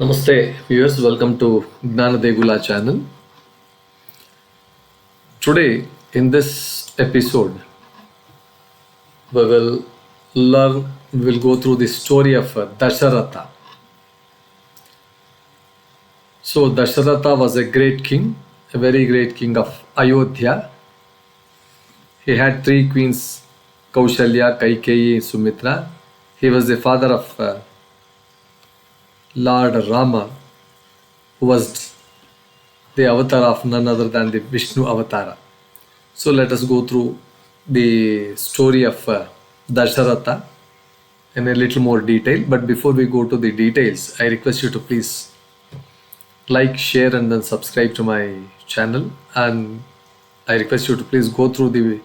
Namaste viewers, welcome to Gnanadegula channel. Today in this episode we will go through the story of Dasharatha. So Dasharatha was a great king, a very great king of Ayodhya. He had three queens, Kaushalya, Kaikeyi, Sumitra. He was the father of Lord Rama, who was the avatar of none other than the Vishnu avatar. So let us go through the story of Dasharatha in a little more detail. But before we go to the details, I request you to please like, share and then subscribe to my channel. And I request you to please go through the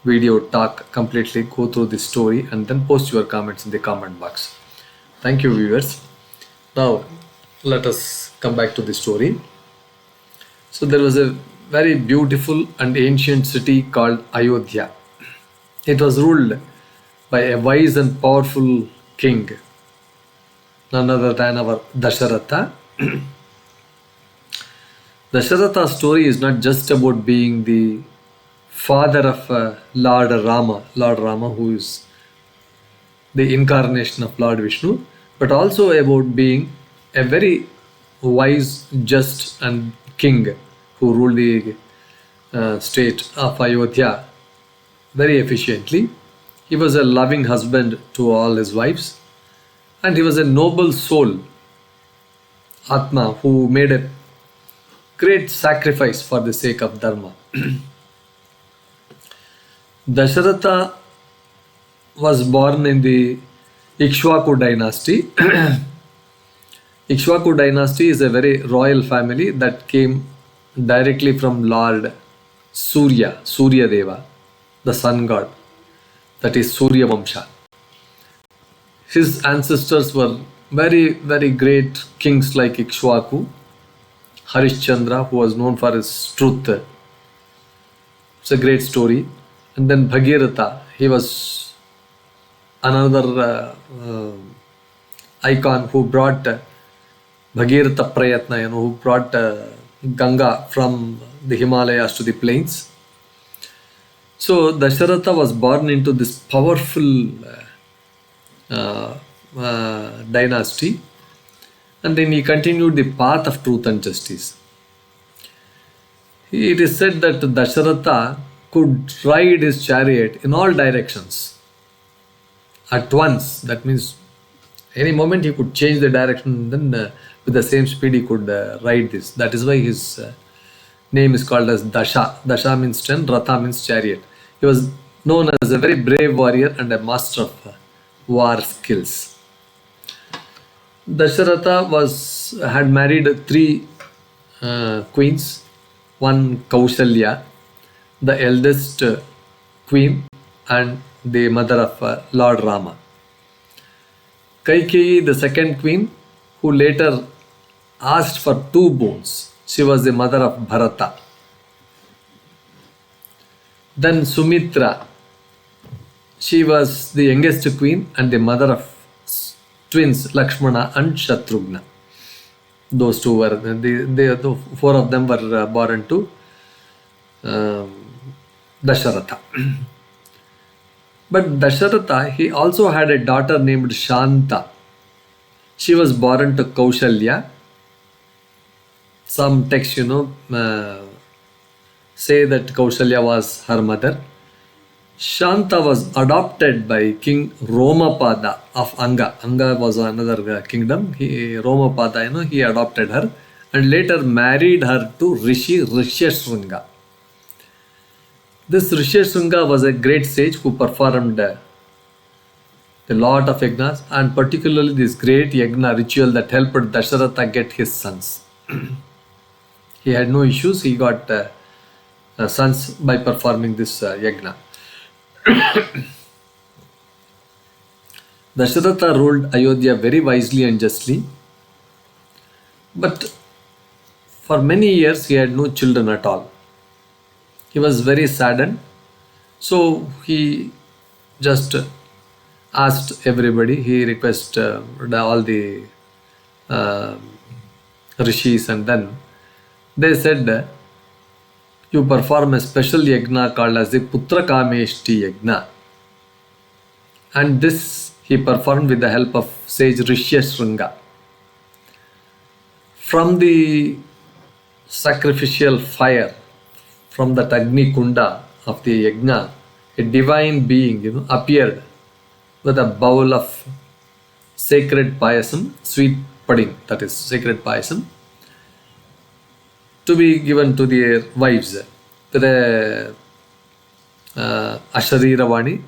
video, talk completely, go through the story and then post your comments in the comment box. Thank you viewers. Now let us come back to the story. So there was a very beautiful and ancient city called Ayodhya. It was ruled by a wise and powerful king, none other than our Dasharatha. Dasharatha's story is not just about being the father of Lord Rama, who is the incarnation of Lord Vishnu, but also about being a very wise, just and king who ruled the state of Ayodhya very efficiently. He was a loving husband to all his wives, and he was a noble soul, Atma, who made a great sacrifice for the sake of Dharma. Dasharatha was born in the Ikshvaku dynasty. Ikshvaku dynasty is a very royal family that came directly from Lord Surya Deva, the sun god, that is Surya Vamsha. His ancestors were very, very great kings like Ikshvaku, Harishchandra, who was known for his truth. It's a great story. And then Bhagiratha, he was another icon who brought Bhagiratha Prayatna, who brought Ganga from the Himalayas to the plains. So Dasharatha was born into this powerful dynasty, and then he continued the path of truth and justice. It is said that Dasharatha could ride his chariot in all directions at once. That means any moment he could change the direction, then with the same speed he could ride this. That is why his name is called as Dasha. Dasha means 10, Ratha means chariot. He was known as a very brave warrior and a master of war skills. Dasharatha had married three queens. One Kaushalya, the eldest queen and the mother of Lord Rama. Kaikeyi, the second queen, who later asked for two boons. She was the mother of Bharata. Then Sumitra, she was the youngest queen and the mother of twins Lakshmana and Shatrughna. Those two were, the four of them were born to Dasharatha. But Dasharatha, he also had a daughter named Shanta. She was born to Kaushalya. Some texts, say that Kaushalya was her mother. Shanta was adopted by King Romapada of Anga. Anga was another kingdom. Romapada, he adopted her and later married her to Rishi Rishyashringa. This Rishyashringa was a great sage who performed a lot of yagnas, and particularly this great yagna ritual that helped Dasharatha get his sons. He had no issues. He got sons by performing this yagna. Dasharatha ruled Ayodhya very wisely and justly, but for many years he had no children at all. He was very saddened, so he just asked everybody, he requested all the rishis, and then they said, you perform a special yagna called as the Putra Kameshti Yagna. And this he performed with the help of sage Rishyasringa. From the sacrificial fire, from that Agni Kunda of the Yagna, a divine being, appeared with a bowl of sacred payasam, sweet pudding, that is sacred payasam, to be given to their wives with a Ashariravani,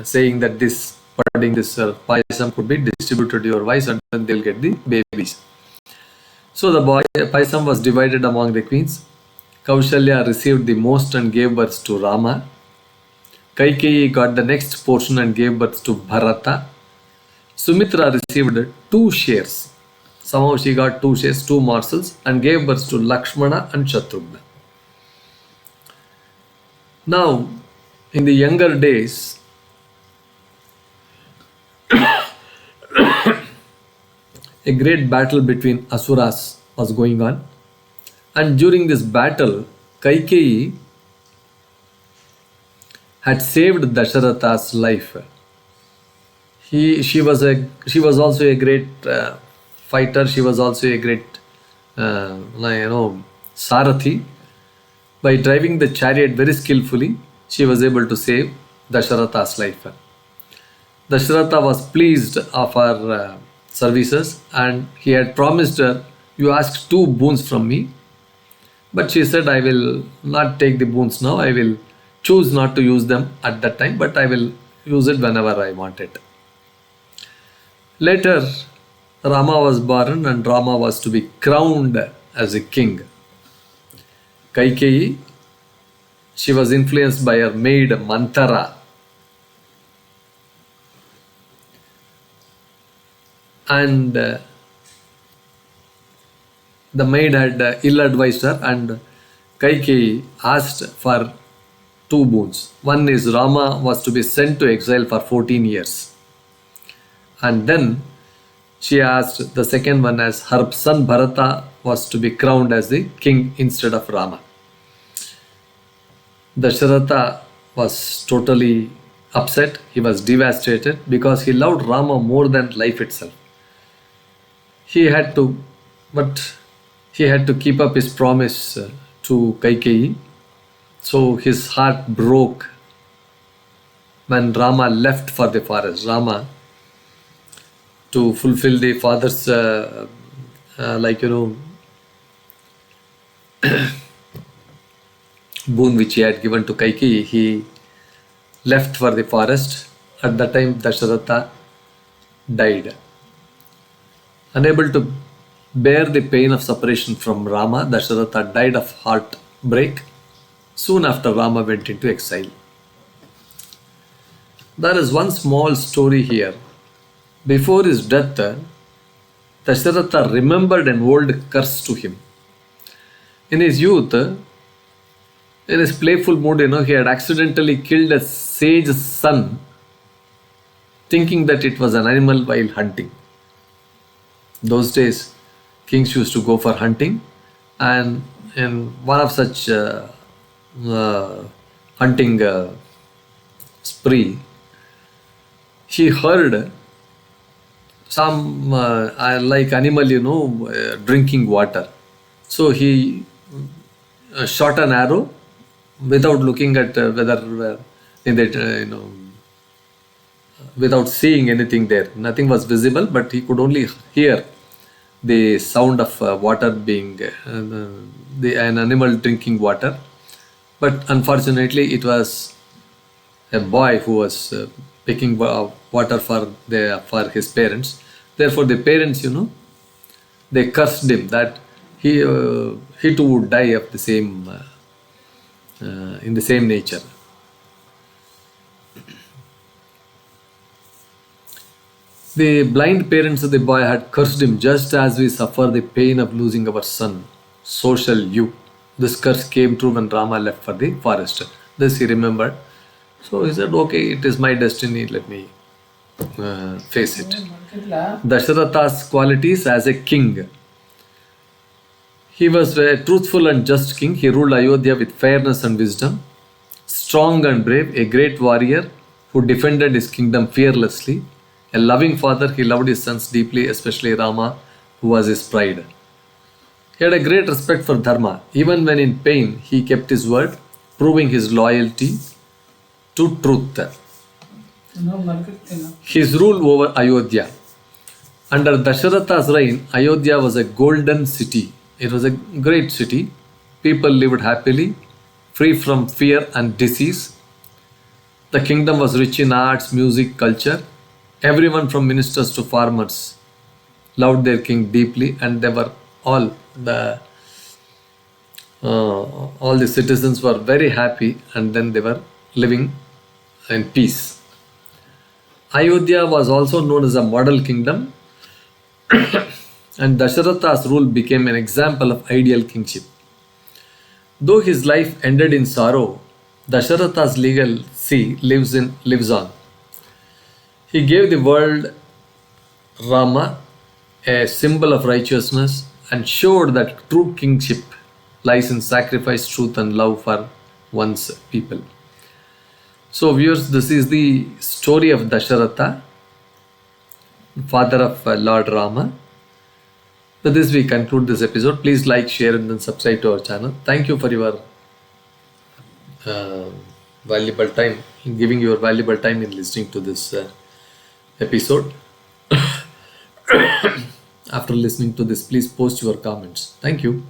saying that this pudding, this payasam could be distributed to your wives and then they'll get the babies. So the payasam was divided among the queens. Kaushalya received the most and gave birth to Rama. Kaikeyi got the next portion and gave birth to Bharata. Sumitra received 2 shares. Somehow she got 2 shares, 2 morsels, and gave birth to Lakshmana and Shatrughna. Now, in the younger days, a great battle between Asuras was going on, and during this battle, Kaikeyi had saved Dasharatha's life. She was also a great fighter. She was also a great Sarathi. By driving the chariot very skillfully, she was able to save Dasharatha's life. Dasharatha was pleased of her services, and he had promised her, you asked 2 boons from me. But she said, I will not take the boons now. I will choose not to use them at that time, but I will use it whenever I want it. Later, Rama was born and Rama was to be crowned as a king. Kaikeyi, she was influenced by her maid Mantara. And the maid had ill-advised her, and Kaikeyi asked for 2 boons. One is Rama was to be sent to exile for 14 years. And then she asked the second one as her son Bharata was to be crowned as the king instead of Rama. Dasharatha was totally upset. He was devastated because he loved Rama more than life itself. He had to keep up his promise to Kaikeyi. So his heart broke when Rama left for the forest. Rama, to fulfill the father's boon which he had given to Kaikeyi, he left for the forest. At that time, Dasharatha died. Unable to bear the pain of separation from Rama, Dasharatha died of heartbreak soon after Rama went into exile. There is one small story here. Before his death, Dasharatha remembered an old curse to him. In his youth, in his playful mood, he had accidentally killed a sage's son, thinking that it was an animal while hunting. Those days, kings used to go for hunting, and in one of such hunting spree, he heard some animal, drinking water. So he shot an arrow without looking at without seeing anything there. Nothing was visible, but he could only hear the sound of water being an animal drinking water. But unfortunately, it was a boy who was picking water for his parents. Therefore, the parents, they cursed him that he too would die of the same in the same nature. The blind parents of the boy had cursed him, just as we suffer the pain of losing our son, so shall you. This curse came true when Rama left for the forest. This he remembered. So he said, okay, it is my destiny, let me face it. Dasharatha's qualities as a king. He was a truthful and just king. He ruled Ayodhya with fairness and wisdom. Strong and brave, a great warrior who defended his kingdom fearlessly. A loving father, he loved his sons deeply, especially Rama, who was his pride. He had a great respect for Dharma. Even when in pain, he kept his word, proving his loyalty to truth. His rule over Ayodhya. Under Dasharatha's reign, Ayodhya was a golden city. It was a great city. People lived happily, free from fear and disease. The kingdom was rich in arts, music, culture. Everyone from ministers to farmers loved their king deeply, and they were all the citizens were very happy, and then they were living in peace. Ayodhya was also known as a model kingdom, and Dasharatha's rule became an example of ideal kingship. Though his life ended in sorrow, Dasharatha's legacy lives on. He gave the world Rama, a symbol of righteousness, and showed that true kingship lies in sacrifice, truth, and love for one's people. So, viewers, this is the story of Dasharatha, father of Lord Rama. With this, we conclude this episode. Please like, share, and then subscribe to our channel. Thank you for your valuable time, giving your valuable time in listening to this episode. After listening to this, please post your comments. Thank you.